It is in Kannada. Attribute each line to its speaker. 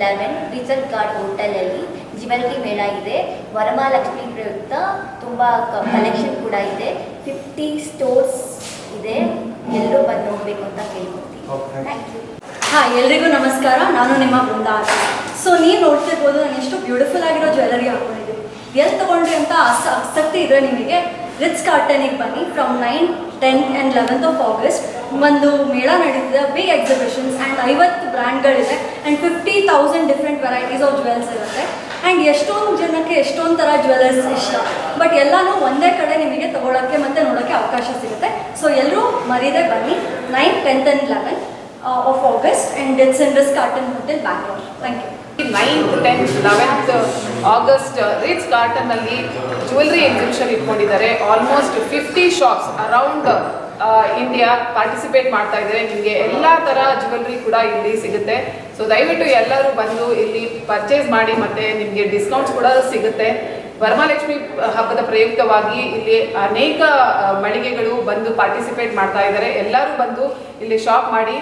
Speaker 1: 11 ರಿಸಲ್ಟ್ ಗಾರ್ಡ್ ಹೋಟೆಲಲ್ಲಿ ಜ್ಯುವೆಲರಿ ಮೇಳ ಇದೆ. ವರಮಹಾಲಕ್ಷ್ಮಿ ಪ್ರಯುಕ್ತ ತುಂಬ ಕಲೆಕ್ಷನ್ ಕೂಡ ಇದೆ. 50 ಸ್ಟೋರ್ಸ್ ಇದೆ. ಎಲ್ಲರೂ ಬಂದು ನೋಡಬೇಕು ಅಂತ ಕೇಳ್ಕೊಳ್ತೀನಿ. Thank you.
Speaker 2: ಹಾಂ, ಎಲ್ರಿಗೂ ನಮಸ್ಕಾರ. ನಾನು ನಿಮ್ಮ ಬೃಂದ. ಸೊ ನೀವು ನೋಡ್ತಿರ್ಬೋದು, ನಾನು ಎಷ್ಟು ಬ್ಯೂಟಿಫುಲ್ ಆಗಿರೋ ಜ್ಯುವೆಲರಿ ಹಾಕೊಂಡಿದ್ದೀನಿ. ಎಲ್ಲಿ ತೊಗೊಂಡ್ರಿ ಅಂತ ಆಸಕ್ತಿ ಇದ್ದರೆ ನಿಮಗೆ ರಿಟ್ಸ್ ಕಾರ್ಟನಿಗೆ ಬನ್ನಿ. From 9, 10 and 11th of August ಒಂದು ಮೇಳ ನಡೀತಿದೆ. ಬಿಗ್ ಎಕ್ಸಿಬಿಷನ್ಸ್ ಆ್ಯಂಡ್ 50 ಬ್ರ್ಯಾಂಡ್ಗಳಿದೆ and 50,000 different varieties of jewels ಇರುತ್ತೆ. ಆ್ಯಂಡ್ ಎಷ್ಟೊಂದು ಜನಕ್ಕೆ ಎಷ್ಟೊಂದು ಥರ ಜ್ಯುವೆಲರ್ಸ್ ಇಷ್ಟ, ಬಟ್ ಎಲ್ಲನೂ ಒಂದೇ ಕಡೆ ನಿಮಗೆ ತೊಗೊಳಕ್ಕೆ ಮತ್ತು ನೋಡೋಕ್ಕೆ ಅವಕಾಶ ಸಿಗುತ್ತೆ. ಸೊ ಎಲ್ಲರೂ ಮರೀದೆ ಬನ್ನಿ. 9, 10 and 11 of August, and it's in Ritz Carlton Hotel, Bangalore. Thank you.
Speaker 3: 9th, 10th, 11th August Ritz ಕಾರ್ಟನ್ನಲ್ಲಿ ಜ್ಯುವೆಲ್ರಿ ಎಕ್ಸಿಬಿಷನ್ ಇಟ್ಕೊಂಡಿದ್ದಾರೆ. Almost 50 shops around India participate ಮಾಡ್ತಾ ಇದ್ದಾರೆ. ನಿಮಗೆ ಎಲ್ಲ ಥರ ಜ್ಯುವೆಲ್ರಿ ಕೂಡ ಇಲ್ಲಿ ಸಿಗುತ್ತೆ. ಸೊ ದಯವಿಟ್ಟು ಎಲ್ಲರೂ ಬಂದು ಇಲ್ಲಿ ಪರ್ಚೇಸ್ ಮಾಡಿ, ಮತ್ತು ನಿಮಗೆ ಡಿಸ್ಕೌಂಟ್ಸ್ ಕೂಡ ಸಿಗುತ್ತೆ. ವರಮಹಾಲಕ್ಷ್ಮಿ ಹಬ್ಬದ ಪ್ರಯುಕ್ತವಾಗಿ ಇಲ್ಲಿ ಅನೇಕ ಮಳಿಗೆಗಳು ಬಂದು ಪಾರ್ಟಿಸಿಪೇಟ್ ಮಾಡ್ತಾ ಇದ್ದಾರೆ. ಎಲ್ಲರೂ ಬಂದು ಇಲ್ಲಿ ಶಾಪ್ ಮಾಡಿ